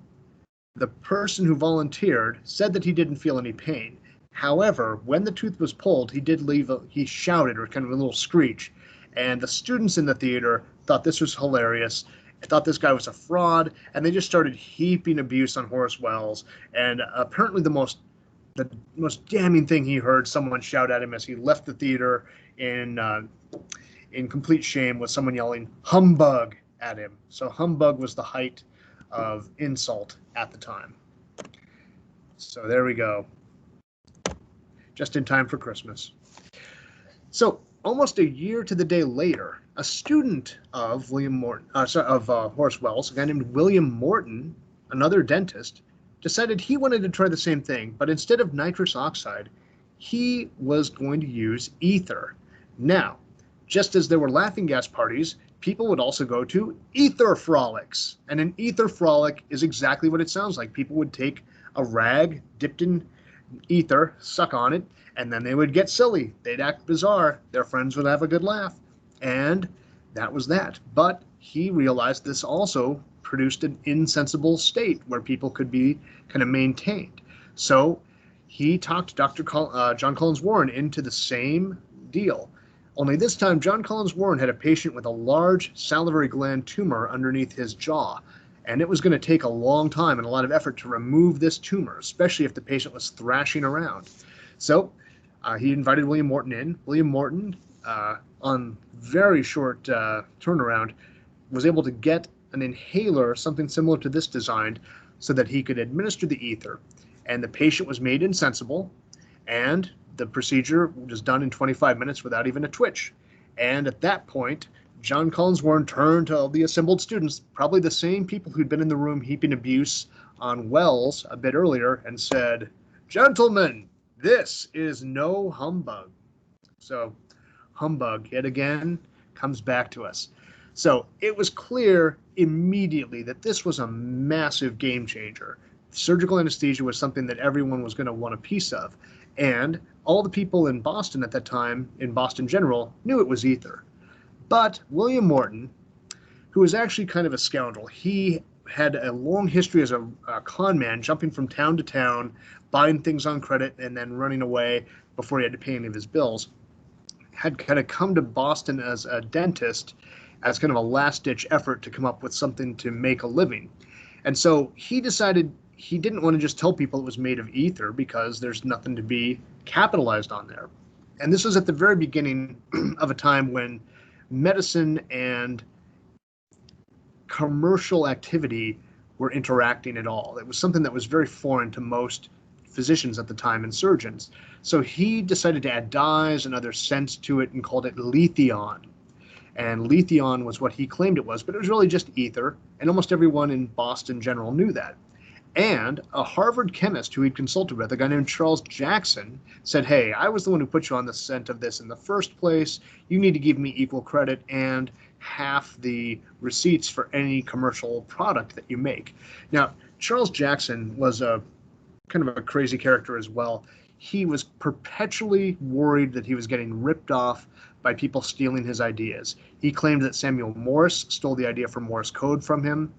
A: the person who volunteered said that he didn't feel any pain. However, when the tooth was pulled, he shouted, or kind of a little screech, and the students in the theater thought this was hilarious. I thought this guy was a fraud, and they just started heaping abuse on Horace Wells. And apparently the most damning thing he heard someone shout at him as he left the theater in complete shame was someone yelling "humbug" at him. So humbug was the height of insult at the time. So there we go. Just in time for Christmas. So almost a year to the day later, a student of Horace Wells, a guy named William Morton, another dentist, decided he wanted to try the same thing, but instead of nitrous oxide, he was going to use ether. Now, just as there were laughing gas parties, people would also go to ether frolics. And an ether frolic is exactly what it sounds like. People would take a rag dipped in ether, suck on it, and then they would get silly. They'd act bizarre. Their friends would have a good laugh. And that was that. But he realized this also produced an insensible state where people could be kind of maintained. So he talked John Collins Warren into the same deal. Only this time, John Collins Warren had a patient with a large salivary gland tumor underneath his jaw. And it was going to take a long time and a lot of effort to remove this tumor, especially if the patient was thrashing around. So he invited William Morton in. William Morton, on very short turnaround, was able to get an inhaler, something similar to this designed, so that he could administer the ether. And the patient was made insensible, and the procedure was done in 25 minutes without even a twitch. And at that point, John Collins Warren turned to the assembled students, probably the same people who'd been in the room heaping abuse on Wells a bit earlier, and said, "Gentlemen, this is no humbug." So humbug, yet again, comes back to us. So it was clear immediately that this was a massive game changer. Surgical anesthesia was something that everyone was going to want a piece of. And all the people in Boston at that time, in Boston General, knew it was ether. But William Morton, who was actually kind of a scoundrel, he had a long history as a con man, jumping from town to town, buying things on credit, and then running away before he had to pay any of his bills, had kind of come to Boston as a dentist as kind of a last-ditch effort to come up with something to make a living. And so he decided he didn't want to just tell people it was made of ether because there's nothing to be capitalized on there. And this was at the very beginning of a time when medicine and commercial activity were interacting at all. It was something that was very foreign to most physicians at the time and surgeons. So he decided to add dyes and other scents to it and called it Letheon. And Letheon was what he claimed it was, but it was really just ether, and almost everyone in Boston General knew that. And a Harvard chemist who he'd consulted with, a guy named Charles Jackson, said, "Hey, I was the one who put you on the scent of this in the first place. You need to give me equal credit and half the receipts for any commercial product that you make." Now, Charles Jackson was a kind of a crazy character as well. He was perpetually worried that he was getting ripped off by people stealing his ideas. He claimed that Samuel Morse stole the idea for Morse code from him,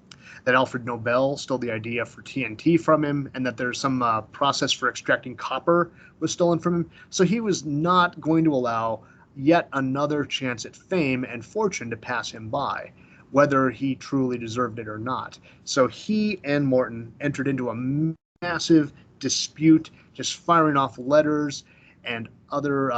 A: that Alfred Nobel stole the idea for TNT from him, and that there's some process for extracting copper was stolen from him. So he was not going to allow yet another chance at fame and fortune to pass him by, whether he truly deserved it or not. So he and Morton entered into a massive dispute, just firing off letters and other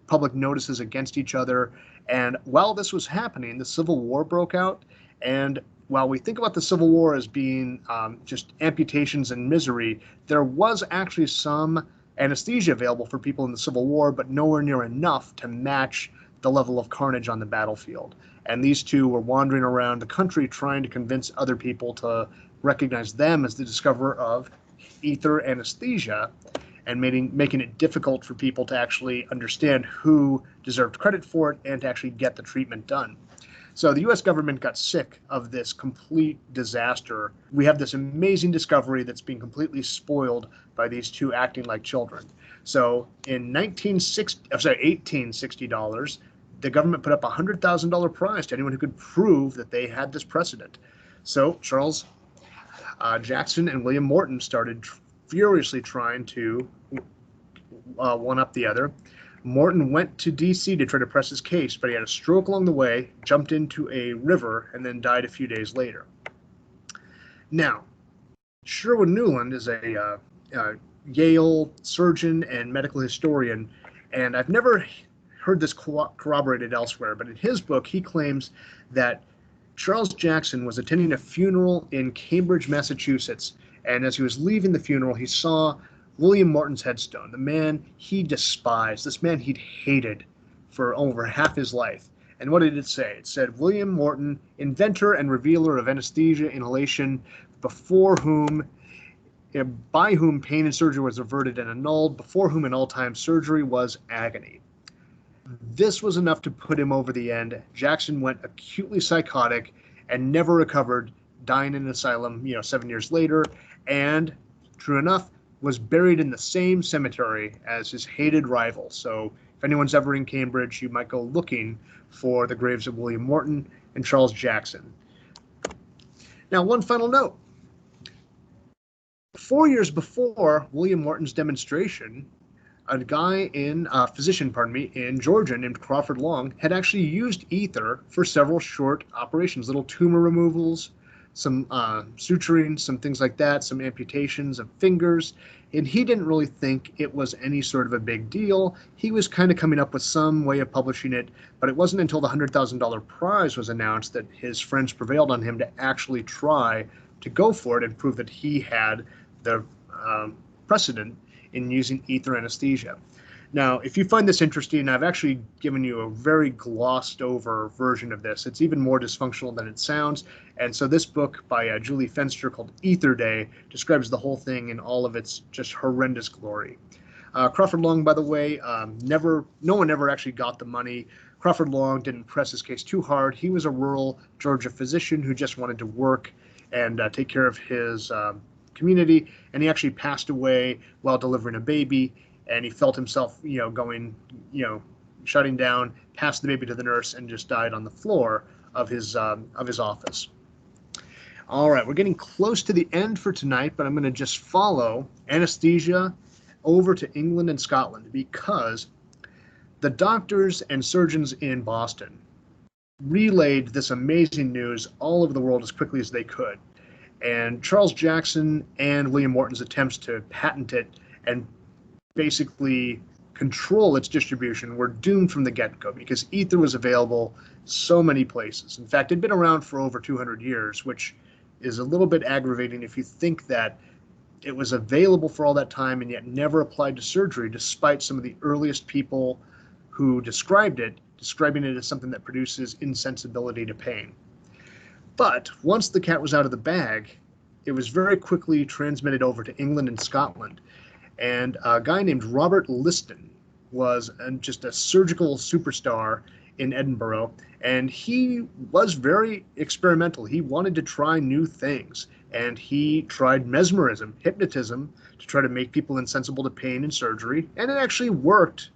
A: public notices against each other. And while this was happening, the Civil War broke out. And while we think about the Civil War as being just amputations and misery, there was actually some anesthesia available for people in the Civil War, but nowhere near enough to match the level of carnage on the battlefield. And these two were wandering around the country trying to convince other people to recognize them as the discoverer of ether anesthesia, and making it difficult for people to actually understand who deserved credit for it and to actually get the treatment done. So the U.S. government got sick of this complete disaster. We have this amazing discovery that's being completely spoiled by these two acting like children. So in $1860, the government put up a $100,000 prize to anyone who could prove that they had this precedent. So Charles Jackson and William Morton started furiously trying to one up the other. Morton went to D.C. to try to press his case, but he had a stroke along the way, jumped into a river, and then died a few days later. Now, Sherwood Newland is a Yale surgeon and medical historian, and I've never heard this corroborated elsewhere, but in his book, he claims that Charles Jackson was attending a funeral in Cambridge, Massachusetts, And as he was leaving the funeral, he saw William Morton's headstone, the man he despised, this man he'd hated for over half his life. And what did it say? It said, William Morton, inventor and revealer of anesthesia inhalation, before whom, by whom pain and surgery was averted and annulled, before whom in all time surgery was agony. This was enough to put him over the end. Jackson went acutely psychotic and never recovered, dying in an asylum, 7 years later, and true enough, was buried in the same cemetery as his hated rival. So if anyone's ever in Cambridge, you might go looking for the graves of William Morton and Charles Jackson. Now, one final note. 4 years before William Morton's demonstration, a physician in Georgia named Crawford Long had actually used ether for several short operations, little tumor removals, some suturing, some things like that, some amputations of fingers, and he didn't really think it was any sort of a big deal. He was kind of coming up with some way of publishing it, but it wasn't until the $100,000 prize was announced that his friends prevailed on him to actually try to go for it and prove that he had the precedent in using ether anesthesia. Now, if you find this interesting, I've actually given you a very glossed over version of this. It's even more dysfunctional than it sounds. And so this book by Julie Fenster called Ether Day describes the whole thing in all of its just horrendous glory. Crawford Long, by the way, no one ever actually got the money. Crawford Long didn't press his case too hard. He was a rural Georgia physician who just wanted to work and take care of his community, and he actually passed away while delivering a baby, and he felt himself, shutting down, passed the baby to the nurse, and just died on the floor of his office. All right, we're getting close to the end for tonight, but I'm going to just follow anesthesia over to England and Scotland because the doctors and surgeons in Boston relayed this amazing news all over the world as quickly as they could. And Charles Jackson and William Morton's attempts to patent it and basically control its distribution were doomed from the get-go because ether was available so many places. In fact, it'd been around for over 200 years, which is a little bit aggravating if you think that it was available for all that time and yet never applied to surgery, despite some of the earliest people who describing it as something that produces insensibility to pain. But once the cat was out of the bag, it was very quickly transmitted over to England and Scotland. And a guy named Robert Liston was just a surgical superstar in Edinburgh, and he was very experimental. He wanted to try new things, and he tried mesmerism, hypnotism, to try to make people insensible to pain and surgery, and it actually worked,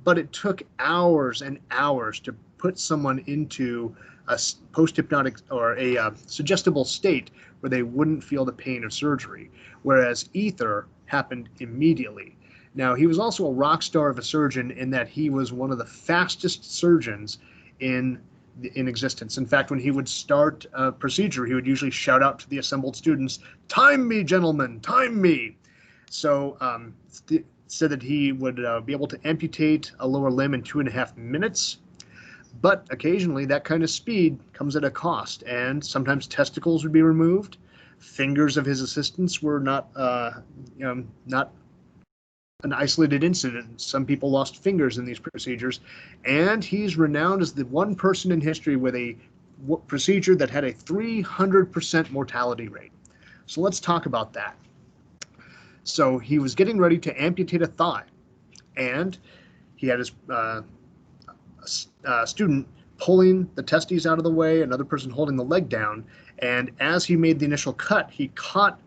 A: but it took hours and hours to put someone into a post-hypnotic or a suggestible state where they wouldn't feel the pain of surgery, whereas ether happened immediately. Now, he was also a rock star of a surgeon in that he was one of the fastest surgeons in existence. In fact, when he would start a procedure, he would usually shout out to the assembled students, "Time me, gentlemen, time me." So said that he would be able to amputate a lower limb in 2.5 minutes. But occasionally that kind of speed comes at a cost, and sometimes testicles would be removed. Fingers of his assistants were not an isolated incident. Some people lost fingers in these procedures, and he's renowned as the one person in history with a procedure that had a 300% mortality rate. So let's talk about that. So he was getting ready to amputate a thigh, and he had his student pulling the testes out of the way, another person holding the leg down, and as he made the initial cut, he caught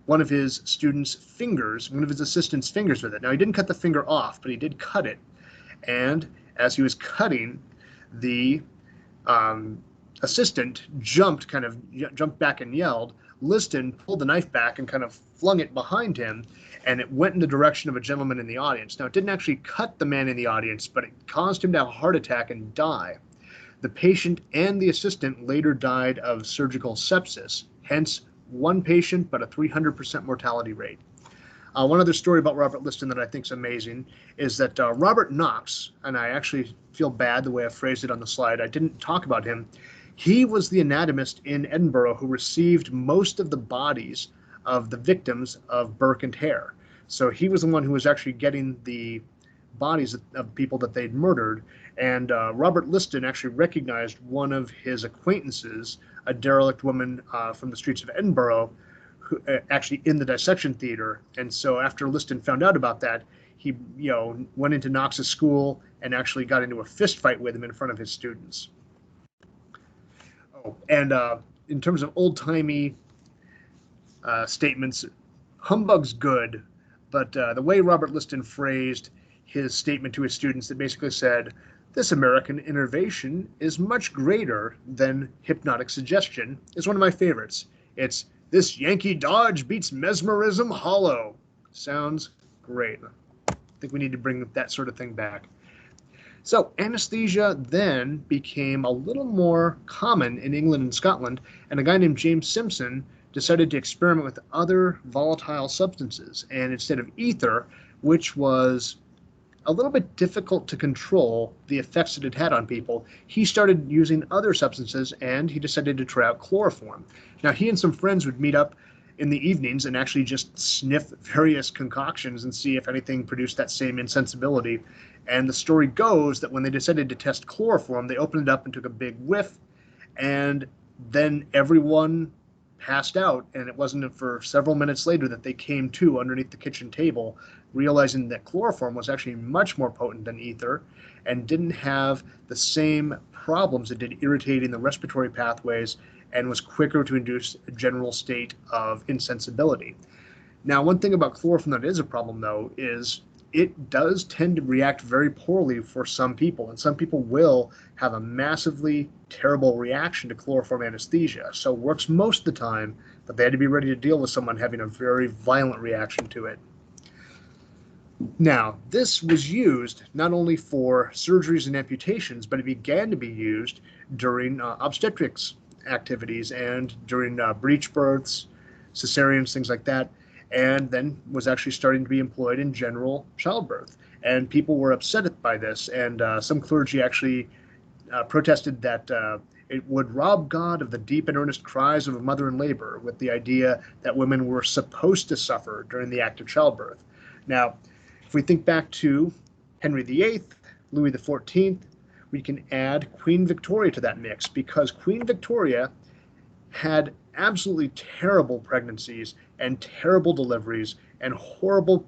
A: one of his student's fingers, one of his assistant's fingers with it. Now, he didn't cut the finger off, but he did cut it, and as he was cutting, the assistant jumped back and yelled. Liston pulled the knife back and kind of flung it behind him, and it went in the direction of a gentleman in the audience. Now, it didn't actually cut the man in the audience, but it caused him to have a heart attack and die. The patient and the assistant later died of surgical sepsis, hence one patient, but a 300% mortality rate. One other story about Robert Liston that I think is amazing is that Robert Knox, and I actually feel bad the way I phrased it on the slide, I didn't talk about him. He was the anatomist in Edinburgh who received most of the bodies of the victims of Burke and Pare. So he was the one who was actually getting the bodies of people that they'd murdered. And Robert Liston actually recognized one of his acquaintances, a derelict woman from the streets of Edinburgh, who, actually in the dissection theater. And so after Liston found out about that, he went into Knox's school and actually got into a fist fight with him in front of his students. Oh, and in terms of old-timey statements, humbug's good, but the way Robert Liston phrased his statement to his students that basically said, this American innovation is much greater than hypnotic suggestion, is one of my favorites. It's, this Yankee dodge beats mesmerism hollow. Sounds great. I think we need to bring that sort of thing back. So anesthesia then became a little more common in England and Scotland, and a guy named James Simpson decided to experiment with other volatile substances. And instead of ether, which was a little bit difficult to control the effects that it had on people, he started using other substances, and he decided to try out chloroform. Now, he and some friends would meet up in the evenings and actually just sniff various concoctions and see if anything produced that same insensibility. And the story goes that when they decided to test chloroform, they opened it up and took a big whiff, and then everyone passed out, and it wasn't for several minutes later that they came to underneath the kitchen table, realizing that chloroform was actually much more potent than ether and didn't have the same problems it did irritating the respiratory pathways, and was quicker to induce a general state of insensibility. Now, one thing about chloroform that is a problem, though, is it does tend to react very poorly for some people, and some people will have a massively terrible reaction to chloroform anesthesia. So it works most of the time, but they had to be ready to deal with someone having a very violent reaction to it. Now, this was used not only for surgeries and amputations, but it began to be used during obstetrics activities and during breech births, cesareans, things like that, and then was actually starting to be employed in general childbirth. And people were upset by this, and some clergy actually protested that it would rob God of the deep and earnest cries of a mother in labor, with the idea that women were supposed to suffer during the act of childbirth. Now, if we think back to Henry VIII, Louis XIV, we can add Queen Victoria to that mix, because Queen Victoria had absolutely terrible pregnancies and terrible deliveries and horrible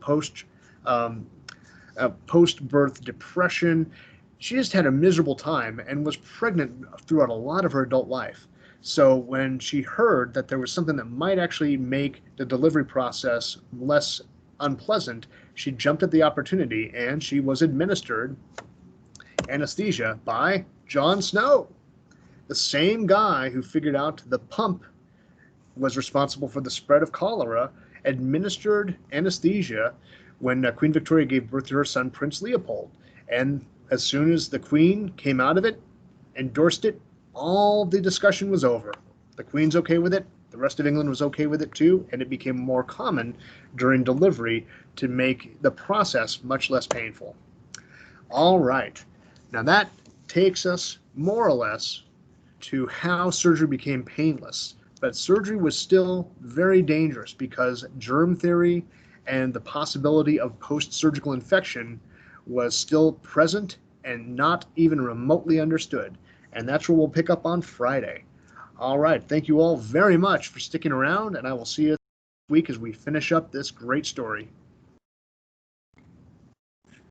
A: post-birth depression. She just had a miserable time and was pregnant throughout a lot of her adult life. So when she heard that there was something that might actually make the delivery process less unpleasant, she jumped at the opportunity, and she was administered anesthesia by John Snow, the same guy who figured out the pump was responsible for the spread of cholera, administered anesthesia when Queen Victoria gave birth to her son, Prince Leopold. And as soon as the Queen came out of it, endorsed it, all the discussion was over. The Queen's okay with it, the rest of England was okay with it too, and it became more common during delivery to make the process much less painful. All right. Now that takes us more or less to how surgery became painless. But surgery was still very dangerous because germ theory and the possibility of post-surgical infection was still present and not even remotely understood. And that's where we'll pick up on Friday. All right. Thank you all very much for sticking around, and I will see you next week as we finish up this great story.